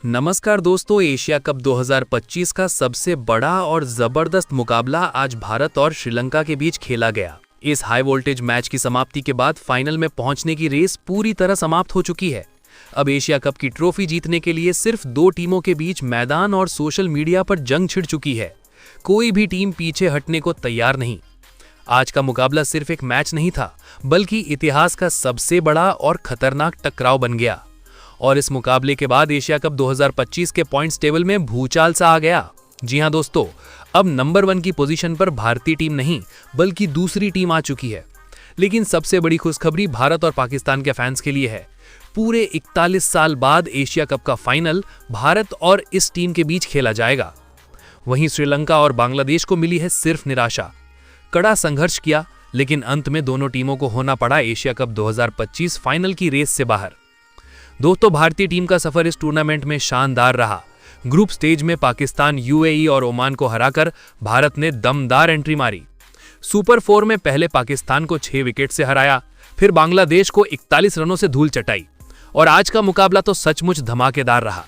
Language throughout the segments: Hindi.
नमस्कार दोस्तों, एशिया कप 2025 का सबसे बड़ा और जबरदस्त मुकाबला आज भारत और श्रीलंका के बीच खेला गया। इस हाई वोल्टेज मैच की समाप्ति के बाद फाइनल में पहुंचने की रेस पूरी तरह समाप्त हो चुकी है। अब एशिया कप की ट्रॉफी जीतने के लिए सिर्फ दो टीमों के बीच मैदान और सोशल मीडिया पर जंग छिड़ चुकी है। कोई भी टीम पीछे हटने को तैयार नहीं। आज का मुकाबला सिर्फ एक मैच नहीं था, बल्कि इतिहास का सबसे बड़ा और खतरनाक टकराव बन गया। और इस मुकाबले के बाद एशिया कप 2025 के पॉइंट्स टेबल में भूचाल सा आ गया। जी हां दोस्तों, अब नंबर 1 की पोजीशन पर भारतीय टीम नहीं बल्कि दूसरी टीम आ चुकी है। लेकिन सबसे बड़ी खुशखबरी भारत और पाकिस्तान के फैंस के लिए है। पूरे 41 साल बाद एशिया कप का फाइनल भारत और इस टीम के बीच खेला जाएगा। वहीं श्रीलंका और बांग्लादेश को मिली है सिर्फ निराशा। कड़ा संघर्ष किया, लेकिन अंत में दोनों टीमों को होना पड़ा एशिया कप 2025 फाइनल की रेस से बाहर। दोस्तों, भारतीय टीम का सफर इस टूर्नामेंट में शानदार रहा। ग्रुप स्टेज में पाकिस्तान, यूएई और ओमान को हराकर भारत ने दमदार एंट्री मारी। सुपर 4 में पहले पाकिस्तान को 6 विकेट से हराया, फिर बांग्लादेश को 41 रनों से धूल चटाई। और आज का मुकाबला तो सचमुच धमाकेदार रहा।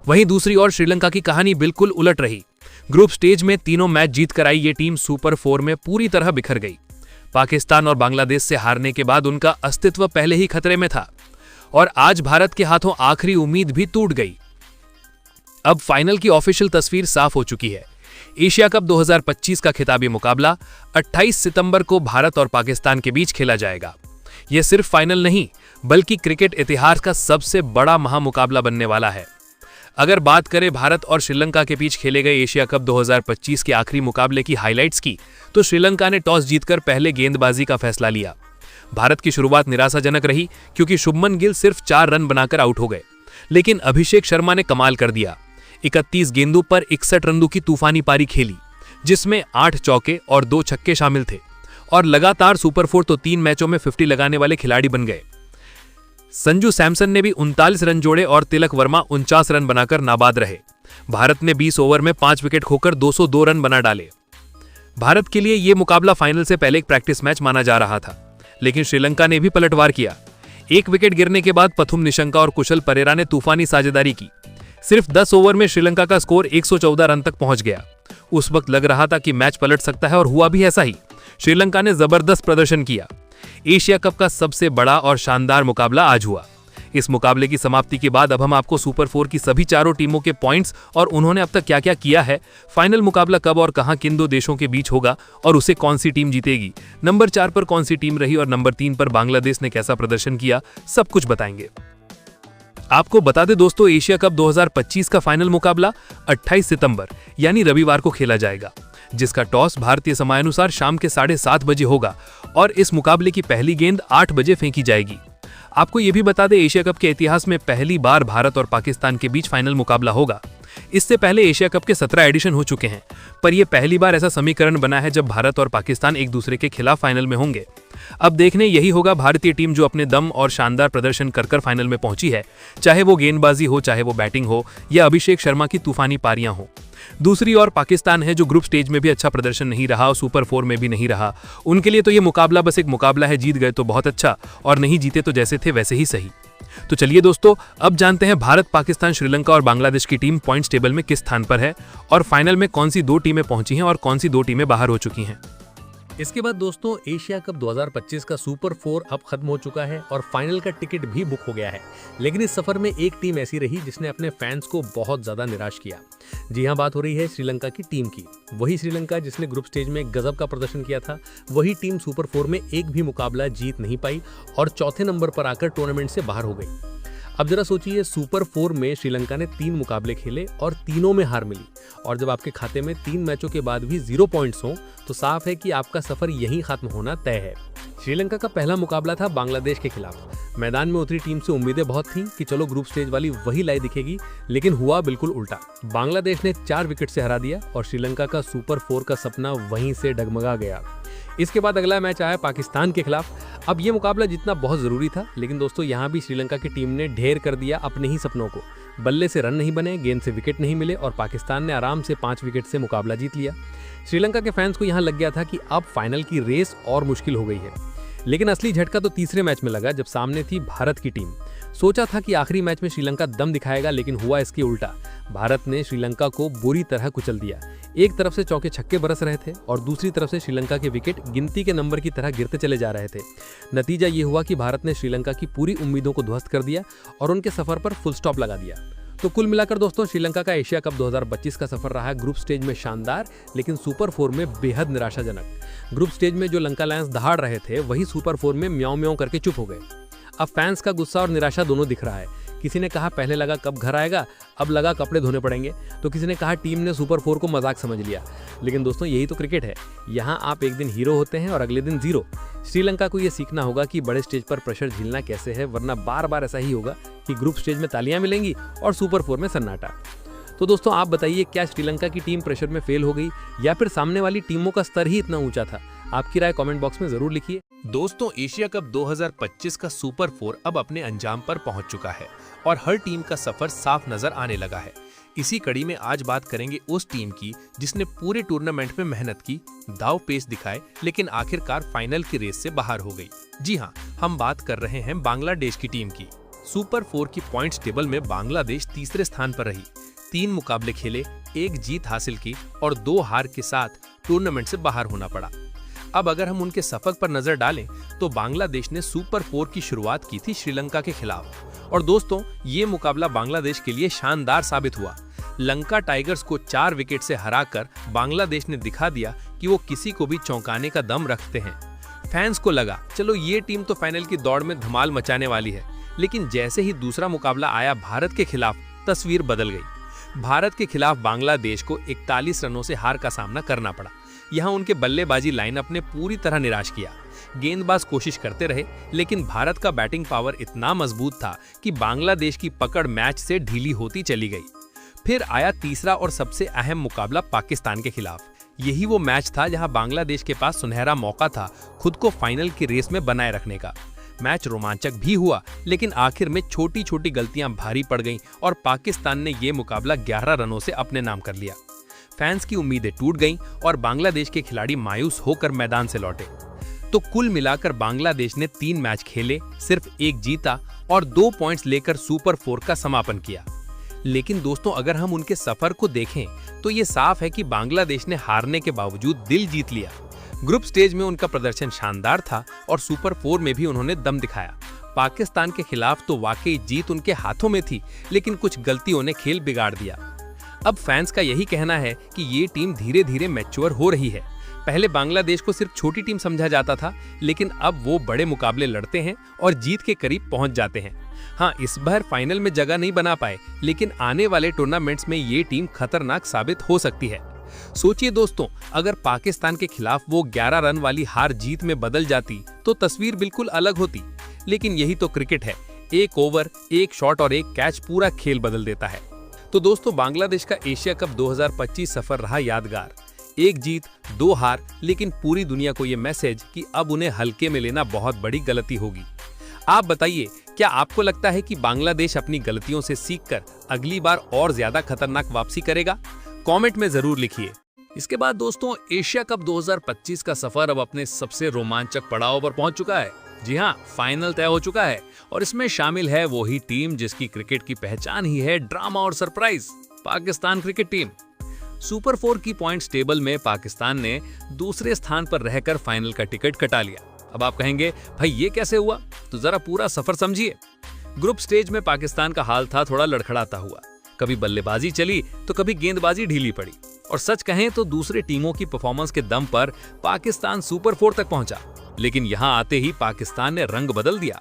वहीं दूसरी ओर श्रीलंका की कहानी बिल्कुल उलट रही। ग्रुप स्टेज में तीनों मैच जीतकर आई ये टीम सुपर 4 में पूरी तरह बिखर गई। पाकिस्तान और बांग्लादेश से हारने के बाद उनका अस्तित्व पहले ही खतरे में था और आज भारत के हाथों आखिरी उम्मीद भी टूट गई। अब फाइनल की ऑफिशियल तस्वीर साफ हो चुकी है। एशिया कप 2025 का खिताबी मुकाबला 28 सितंबर को भारत और पाकिस्तान के बीच खेला जाएगा। यह सिर्फ फाइनल नहीं, बल्कि क्रिकेट इतिहास का सबसे बड़ा महामुकाबला बनने वाला है। अगर बात करें भारत और श्रीलंका के बीच खेले गए एशिया कप 2025 के आखिरी मुकाबले की हाइलाइट्स की, तो श्रीलंका ने टॉस जीतकर पहले गेंदबाजी का फैसला लिया। भारत की शुरुआत निराशाजनक रही, क्योंकि शुभमन गिल सिर्फ 4 रन बनाकर आउट हो गए। लेकिन अभिषेक शर्मा ने कमाल कर दिया। 31 गेंदों पर 61 रनों की तूफानी पारी खेली, जिसमें 8 चौके और 2 छक्के शामिल थे। और लगातार सुपर 4 तो 3 मैचों में 50 लगाने वाले खिलाड़ी बन गए। संजू सैमसन ने भी 39 रन जोड़े और तिलक वर्मा 49 रन बनाकर नाबाद रहे। भारत ने 20 ओवर में 5 विकेट खोकर 202 रन बना डाले। भारत के लिए यह मुकाबला फाइनल से पहले एक प्रैक्टिस मैच माना जा रहा था, लेकिन श्रीलंका ने भी पलटवार किया। 1 विकेट गिरने के बाद पथुम निशंका और कुशल परेरा ने तूफानी साझेदारी की। सिर्फ 10 ओवर में श्रीलंका का स्कोर 114 रन तक पहुंच गया। उस वक्त लग रहा था कि मैच पलट सकता है, और हुआ भी ऐसा ही। श्रीलंका ने जबरदस्त प्रदर्शन किया। एशिया कप का सबसे बड़ा और शानदार मुकाबला आज हुआ। इस मुकाबले की समाप्ति के बाद अब हम आपको सुपर 4 की सभी चारों टीमों के पॉइंट्स और उन्होंने अब तक क्या क्या किया है, फाइनल मुकाबला कब और कहां किन दो देशों के बीच होगा और उसे कौन सी टीम जीतेगी, नंबर 4 पर कौन सी टीम रही और नंबर 3 पर बांग्लादेश ने कैसा प्रदर्शन किया, सब कुछ बताएंगे। आपको बता दें दोस्तों, एशिया कप 2025 का फाइनल मुकाबला 28 सितंबर यानी रविवार को खेला जाएगा, जिसका टॉस भारतीय समयानुसार शाम के 7:30 बजे होगा और इस मुकाबले की पहली गेंद 8 बजे फेंकी जाएगी। आपको यह भी बता दें, एशिया कप के इतिहास में पहली बार भारत और पाकिस्तान के बीच फाइनल मुकाबला होगा। इससे पहले एशिया कप के 17 एडिशन हो चुके हैं, पर यह पहली बार ऐसा समीकरण बना है जब भारत और पाकिस्तान एक दूसरे के खिलाफ फाइनल में होंगे। अब देखने यही होगा भारतीय टीम जो अपने दम और शानदार प्रदर्शन कर फाइनल में पहुंची है, चाहे वो गेंदबाजी हो, चाहे वो बैटिंग हो या अभिषेक शर्मा की तूफानी पारियां हो। दूसरी ओर पाकिस्तान है, जो ग्रुप स्टेज में भी अच्छा प्रदर्शन नहीं रहा और सुपर 4 में भी नहीं रहा। उनके लिए तो ये मुकाबला बस एक मुकाबला है, जीत गए तो बहुत अच्छा और नहीं जीते तो जैसे थे वैसे ही सही। तो चलिए दोस्तों, अब जानते हैं भारत, पाकिस्तान, श्रीलंका और बांग्लादेश की टीम पॉइंट्स टेबल में किस स्थान पर है और फाइनल में कौन सी 2 टीमें पहुंची हैं और कौन सी 2 टीमें बाहर हो चुकी हैं। इसके बाद दोस्तों, एशिया कप 2025 का सुपर 4 अब खत्म हो चुका है और फाइनल का टिकट भी बुक हो गया है। लेकिन इस सफर में एक टीम ऐसी रही जिसने अपने फैंस को बहुत ज्यादा निराश किया। जी हां, बात हो रही है श्रीलंका की टीम की। वही श्रीलंका जिसने ग्रुप स्टेज में गजब का प्रदर्शन किया था, वही टीम सुपर 4 में एक भी मुकाबला जीत नहीं पाई और चौथे नंबर पर आकर टूर्नामेंट से बाहर हो गई। अब जरा सोचिए, सुपर 4 में श्रीलंका ने 3 मुकाबले खेले और तीनों में हार मिली। और जब आपके खाते में 3 मैचों के बाद भी 0 पॉइंट्स हों, तो साफ है कि आपका सफर यहीं खत्म होना तय है। श्रीलंका का पहला मुकाबला था बांग्लादेश के खिलाफ। मैदान में उतरी टीम से उम्मीदें बहुत थीं कि चलो ग्रुप स्टेज वाली वही लाई दिखेगी, लेकिन हुआ बिल्कुल उल्टा। बांग्लादेश ने 4 विकेट से हरा दिया और श्रीलंका का सुपर 4 का सपना वहीं से डगमगा गया। इसके बाद अगला मैच आया पाकिस्तान के खिलाफ। अब ये मुकाबला जीतना बहुत जरूरी था, लेकिन दोस्तों यहाँ भी श्रीलंका की टीम ने ढेर कर दिया अपने ही सपनों को। बल्ले से रन नहीं बने, गेंद से विकेट नहीं मिले और पाकिस्तान ने आराम से 5 विकेट से मुकाबला जीत लिया। श्रीलंका के फैंस को यहाँ लग गया था कि अब फाइनल की रेस और मुश्किल हो गई है। लेकिन असली झटका तो तीसरे मैच में लगा, जब सामने थी भारत की टीम। सोचा था कि आखिरी मैच में श्रीलंका दम दिखाएगा, लेकिन हुआ इसके उल्टा। भारत ने श्रीलंका को बुरी तरह कुचल दिया। एक तरफ से चौके छक्के बरस रहे थे और दूसरी तरफ से श्रीलंका के विकेट गिनती के नंबर की तरह गिरते चले जा रहे थे। नतीजा ये हुआ कि भारत ने श्रीलंका की पूरी उम्मीदों को ध्वस्त कर दिया और उनके सफर पर फुल स्टॉप लगा दिया। तो कुल मिलाकर दोस्तों, श्रीलंका का एशिया कप 2025 का सफर रहा ग्रुप स्टेज में शानदार, लेकिन सुपर 4 में बेहद निराशाजनक। ग्रुप स्टेज में जो लंका लायंस दहाड़ रहे थे, वही सुपर 4 में म्याऊं म्याऊं करके चुप हो गए। अब फैंस का गुस्सा और निराशा दोनों दिख रहा है। किसी ने कहा पहले लगा कब घर आएगा, अब लगा कपड़े धोने पड़ेंगे। तो किसी ने कहा टीम ने सुपर 4 को मजाक समझ लिया। लेकिन दोस्तों, यही तो क्रिकेट है। यहाँ आप एक दिन हीरो होते हैं और अगले दिन जीरो। श्रीलंका को ये सीखना होगा कि बड़े स्टेज पर प्रेशर झेलना कैसे है, वरना बार बार ऐसा ही होगा कि ग्रुप स्टेज में तालियां मिलेंगी और सुपर 4 में सन्नाटा। तो दोस्तों, आप बताइए, क्या श्रीलंका की टीम प्रेशर में फेल हो गई या फिर सामने वाली टीमों का स्तर ही इतना ऊंचा था? आपकी राय कमेंट बॉक्स में जरूर लिखिए। दोस्तों, एशिया कप 2025 का सुपर 4 अब अपने अंजाम पर पहुंच चुका है और हर टीम का सफर साफ नजर आने लगा है। इसी कड़ी में आज बात करेंगे उस टीम की जिसने पूरे टूर्नामेंट में मेहनत की, दाव पेच दिखाए, लेकिन आखिरकार फाइनल की रेस से बाहर हो गई। जी हाँ, हम बात कर रहे हैं बांग्लादेश की टीम की। सुपर 4 की पॉइंट्स टेबल में बांग्लादेश तीसरे स्थान पर रही। 3 मुकाबले खेले, 1 जीत हासिल की और 2 हार के साथ टूर्नामेंट से बाहर होना पड़ा। अब अगर हम उनके सफर पर नजर डालें तो बांग्लादेश ने सुपर 4 की शुरुआत की थी श्रीलंका के खिलाफ। और दोस्तों, ये मुकाबला बांग्लादेश के लिए शानदार साबित हुआ। लंका टाइगर्स को 4 विकेट से हराकर बांग्लादेश ने दिखा दिया कि वो किसी को भी चौंकाने का दम रखते हैं। फैंस को लगा चलो ये टीम तो फाइनल की दौड़ में धमाल मचाने वाली है। लेकिन जैसे ही दूसरा मुकाबला आया भारत के खिलाफ, तस्वीर बदल गई। भारत के खिलाफ बांग्लादेश को 41 रनों से हार का सामना करना पड़ा। यहाँ उनके बल्लेबाजी लाइनअप ने पूरी तरह निराश किया। गेंदबाज कोशिश करते रहे, लेकिन भारत का बैटिंग पावर इतना मजबूत था कि बांग्लादेश की पकड़ मैच से ढीली होती चली गई। फिर आया तीसरा और सबसे अहम मुकाबला पाकिस्तान के खिलाफ। यही वो मैच था जहां बांग्लादेश के पास सुनहरा मौका था खुद को फाइनल की रेस में बनाए रखने का। मैच रोमांचक भी हुआ, लेकिन आखिर में छोटी छोटी गलतियां भारी पड़ गईं और पाकिस्तान ने ये मुकाबला 11 रनों से अपने नाम कर लिया। फैंस की उम्मीदें टूट गईं और बांग्लादेश के खिलाड़ी मायूस होकर मैदान से लौटे। तो कुल मिलाकर बांग्लादेश ने 3 मैच खेले, सिर्फ 1 जीता और 2 पॉइंट्स लेकर सुपर 4 का समापन किया। लेकिन दोस्तों, अगर हम उनके सफर को देखें तो ये साफ है कि बांग्लादेश ने हारने के बावजूद दिल जीत लिया। ग्रुप स्टेज में उनका प्रदर्शन शानदार था और सुपर 4 में भी उन्होंने दम दिखाया। पाकिस्तान के खिलाफ तो वाकई जीत उनके हाथों में थी, लेकिन कुछ गलतियों ने खेल बिगाड़ दिया। अब फैंस का यही कहना है कि ये टीम धीरे धीरे मैच्योर हो रही है। पहले बांग्लादेश को सिर्फ छोटी टीम समझा जाता था, लेकिन अब वो बड़े मुकाबले लड़ते हैं और जीत के करीब पहुंच जाते हैं। हाँ, इस बार फाइनल में जगह नहीं बना पाए, लेकिन आने वाले टूर्नामेंट्स में ये टीम खतरनाक साबित हो सकती है। सोचिए दोस्तों, अगर पाकिस्तान के खिलाफ वो 11 रन वाली हार जीत में बदल जाती तो तस्वीर बिल्कुल अलग होती। लेकिन यही तो क्रिकेट है, 1 ओवर, 1 शॉट और 1 कैच पूरा खेल बदल देता है। तो दोस्तों, बांग्लादेश का एशिया कप 2025 सफर रहा यादगार। 1 जीत, 2 हार, लेकिन पूरी दुनिया को ये मैसेज कि अब उन्हें हल्के में लेना बहुत बड़ी गलती होगी। आप बताइए, क्या आपको लगता है कि बांग्लादेश अपनी गलतियों से सीखकर अगली बार और ज्यादा खतरनाक वापसी करेगा? कमेंट में जरूर लिखिए। इसके बाद दोस्तों, एशिया कप 2025 का सफर अब अपने सबसे रोमांचक पड़ाव पर पहुंच चुका है। जी हाँ, फाइनल तय हो चुका है और इसमें शामिल है वही टीम जिसकी क्रिकेट की पहचान ही है ड्रामा और surprise, Pakistan cricket team. Super 4 की पॉइंट्स टेबल में पाकिस्तान ने दूसरे स्थान पर रहकर फाइनल का टिकट कटा लिया। अब आप कहेंगे, भाई ये कैसे हुआ? तो जरा पूरा सफर समझिए। ग्रुप स्टेज में पाकिस्तान का हाल था थोड़ा लड़खड़ाता हुआ। कभी बल्लेबाजी चली तो कभी गेंदबाजी ढीली पड़ी। और सच कहें तो दूसरे टीमों की परफॉर्मेंस के दम पर पाकिस्तान सुपर 4 तक पहुंचा। लेकिन यहां आते ही पाकिस्तान ने रंग बदल दिया।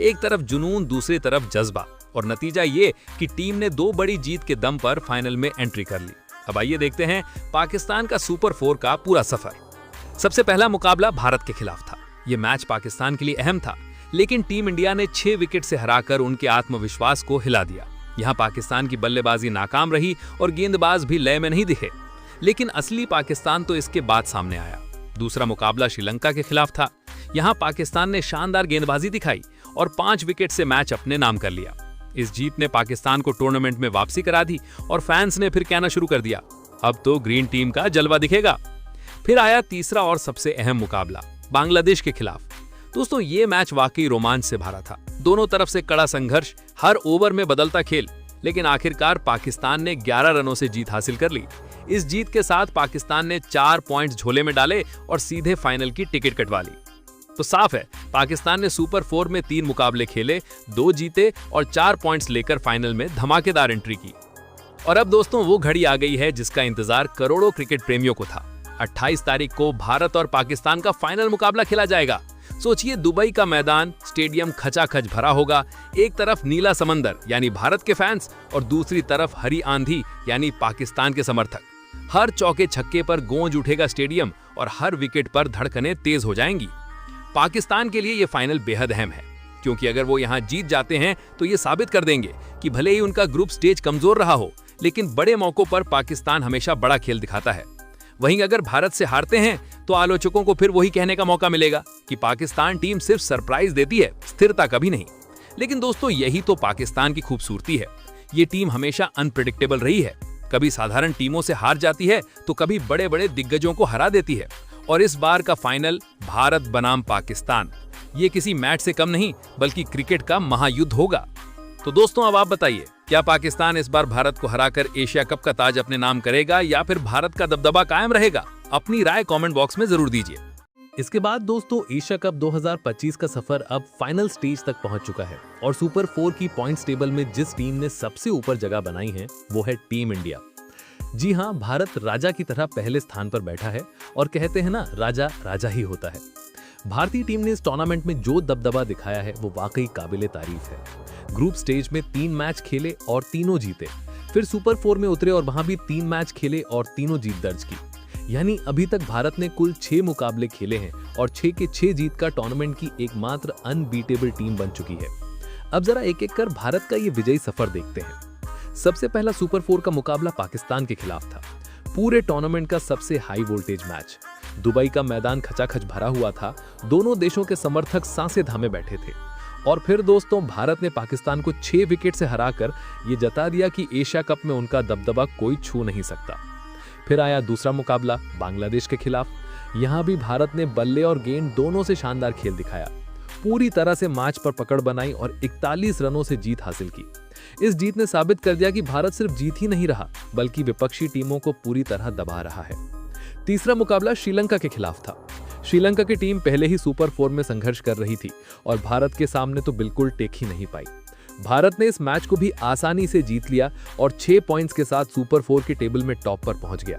एक तरफ जुनून, दूसरी तरफ जज्बा, और नतीजा ये कि टीम ने 2 बड़ी जीत के दम पर फाइनल में एंट्री कर ली। अब आइए देखते हैं पाकिस्तान का सुपर 4 का पूरा सफर। सबसे पहला मुकाबला भारत के खिलाफ था। ये मैच पाकिस्तान के लिए अहम था, लेकिन टीम इंडिया ने 6 विकेट से हराकर उनके आत्मविश्वास को हिला दिया। यहाँ पाकिस्तान की बल्लेबाजी नाकाम रही और गेंदबाज भी लय में नहीं दिखे। लेकिन असली पाकिस्तान तो इसके बाद सामने आया। दूसरा मुकाबला श्रीलंका के खिलाफ था। यहाँ पाकिस्तान ने शानदार गेंदबाजी दिखाई और 5 विकेट से मैच अपने नाम कर लिया। इस जीत ने पाकिस्तान को टूर्नामेंट में वापसी करा दी और फैंस ने फिर कहना शुरू कर दिया, अब तो ग्रीन टीम का जलवा दिखेगा। फिर आया तीसरा और सबसे अहम मुकाबला, बांग्लादेश के खिलाफ। दोस्तों ये मैच वाकई रोमांच से भरा था। दोनों तरफ से कड़ा संघर्ष, हर ओवर में बदलता खेल, लेकिन आखिरकार पाकिस्तान ने 11 रनों से जीत हासिल कर ली। इस जीत के साथ पाकिस्तान ने 4 पॉइंट्स झोले में डाले और सीधे फाइनल की टिकट कटवा ली। तो साफ है, पाकिस्तान ने सुपर 4 में 3 मुकाबले खेले, 2 जीते और 4 पॉइंट्स लेकर फाइनल में धमाकेदार एंट्री की। और अब दोस्तों वो घड़ी आ गई है जिसका इंतजार करोड़ों क्रिकेट प्रेमियों को था। 28 तारीख को भारत और पाकिस्तान का फाइनल मुकाबला खेला जाएगा। सोचिए, दुबई का मैदान, स्टेडियम खचाखच भरा होगा। एक तरफ नीला समंदर यानी भारत के फैंस और दूसरी तरफ हरी आंधी यानी पाकिस्तान के समर्थक। हर चौके छक्के पर गूंज उठेगा स्टेडियम और हर विकेट पर धड़कनें तेज हो जाएंगी। पाकिस्तान के लिए यह फाइनल बेहद अहम है, क्योंकि अगर वो यहां जीत जाते हैं तो ये साबित कर देंगे कि भले ही उनका ग्रुप स्टेज कमजोर रहा हो, लेकिन बड़े मौकों पर पाकिस्तान हमेशा बड़ा खेल दिखाता है। वहीं अगर भारत से हारते हैं तो आलोचकों को फिर वही कहने का मौका मिलेगा कि पाकिस्तान टीम सिर्फ सरप्राइज देती है, स्थिरता कभी नहीं। लेकिन दोस्तों यही तो पाकिस्तान की खूबसूरती है। ये टीम हमेशा अनप्रेडिक्टेबल रही है। कभी साधारण टीमों से हार जाती है तो कभी बड़े बड़े दिग्गजों को हरा देती है। और इस बार का फाइनल भारत बनाम पाकिस्तान, ये किसी मैच से कम नहीं बल्कि क्रिकेट का महायुद्ध होगा। तो दोस्तों अब आप बताइए, क्या पाकिस्तान इस बार भारत को हराकर एशिया कप का ताज अपने नाम करेगा या फिर भारत का दबदबा कायम रहेगा? अपनी राय कमेंट बॉक्स में जरूर दीजिए। इसके बाद दोस्तों एशिया कप 2025 का सफर अब फाइनल स्टेज तक पहुंच चुका है और सुपर 4 की पॉइंट्स टेबल में जिस टीम ने सबसे ऊपर जगह बनाई है वो है टीम इंडिया। जी हाँ, भारत राजा की तरह पहले स्थान पर बैठा है और कहते हैं ना, राजा राजा ही होता है। भारतीय टीम ने इस टूर्नामेंट में जो दबदबा दिखाया है वो वाकई काबिले तारीफ है। ग्रुप स्टेज में 3 मैच खेले और तीनों जीते, फिर सुपर 4 में उतरे और वहां भी 3 मैच खेले और तीनों जीत दर्ज की। यानी अभी तक भारत ने कुल 6 मुकाबले खेले हैं और 6 के 6 जीत का टूर्नामेंट की एकमात्र अनबीटेबल टीम बन चुकी है। अब जरा एक एक कर भारत का ये विजयी सफर देखते हैं। सबसे पहला सुपर 4 का मुकाबला पाकिस्तान के खिलाफ था। पूरे टूर्नामेंट का सबसे हाई वोल्टेज मैच। दुबई का मैदान खचाखच भरा हुआ था। दोनों देशों के समर्थक सांसें थामे बैठे थे। और फिर दोस्तों भारत ने पाकिस्तान को 6 विकेट से हराकर ये जता दिया कि एशिया कप में उनका दबदबा कोई छू नहीं सकता। फिर आया दूसरा मुकाबला बांग्लादेश के खिलाफ। यहां भी भारत ने बल्ले और गेंद दोनों से शानदार खेल दिखाया। पूरी तरह से मैच पर पकड़ बनाई और 41 रनों से जीत हासिल की। इस जीत ने साबित कर दिया कि भारत सिर्फ जीत ही नहीं रहा बल्कि विपक्षी टीमों को पूरी तरह दबा रहा है। तीसरा मुकाबला श्रीलंका के खिलाफ था। श्रीलंका की टीम पहले ही सुपर 4 में संघर्ष कर रही थी और भारत के सामने तो बिल्कुल टेक ही नहीं पाई। भारत ने इस मैच को भी आसानी से जीत लिया और 6 पॉइंट्स के साथ सुपर 4 के टेबल में टॉप पर पहुंच गया।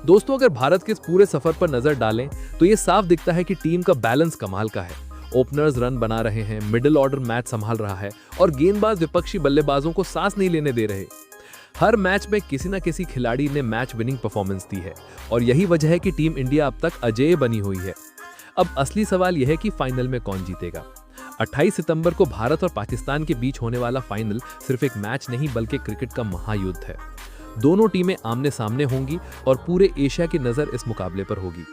दोस्तों अगर भारत के इस पूरे सफर पर नजर डालें तो ये साफ दिखता है कि टीम का बैलेंस कमाल का है। ओपनर्स रन बना रहे हैं, मिडिल ऑर्डर मैच संभाल रहा है और गेंदबाज विपक्षी बल्लेबाजों को सांस नहीं लेने दे रहे। हर मैच में किसी न किसी खिलाड़ी ने मैच विनिंग परफॉर्मेंस दी है और यही वजह है कि टीम इंडिया अब तक अजेय बनी हुई है। अब असली सवाल यह है कि फाइनल में कौन जीतेगा। 28 सितंबर को भारत और पाकिस्तान के बीच होने वाला फाइनल सिर्फ एक मैच नहीं बल्कि क्रिकेट का महायुद्ध है। दोनों टीमें आमने सामने होंगी और पूरे एशिया की नजर इस मुकाबले पर होगी।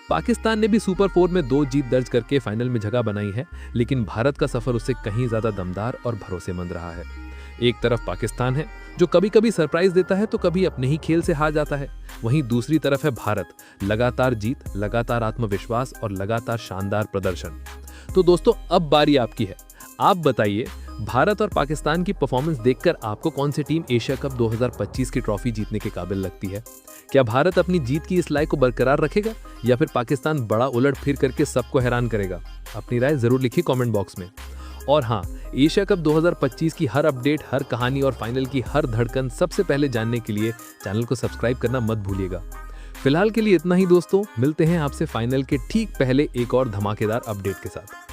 पाकिस्तान ने भी सुपर 4 में 2 जीत दर्ज करके फाइनल में जगह बनाई है, लेकिन भारत का सफर उससे कहीं ज्यादा दमदार और भरोसेमंद रहा है। एक तरफ पाकिस्तान है जो कभी कभी सरप्राइज देता है तो कभी अपने ही खेल से हार जाता है। वहीं दूसरी तरफ है भारत, लगातार जीत, लगातार आत्मविश्वास और लगातार शानदार प्रदर्शन। तो दोस्तों अब बारी आपकी है। आप बताइए, भारत और पाकिस्तान की परफॉर्मेंस देखकर आपको कौन सी टीम एशिया कप 2025 की ट्रॉफी जीतने के काबिल लगती है? क्या भारत अपनी जीत की इस लय को बरकरार रखेगा या फिर पाकिस्तान बड़ा उलट फिर करके सबको हैरान करेगा? अपनी राय जरूर लिखिए कमेंट बॉक्स में। और हाँ, एशिया कप 2025 की हर अपडेट, हर कहानी और फाइनल की हर धड़कन सबसे पहले जानने के लिए चैनल को सब्सक्राइब करना मत भूलिएगा। फिलहाल के लिए इतना ही दोस्तों, मिलते हैं आपसे फाइनल के ठीक पहले एक और धमाकेदार अपडेट के साथ।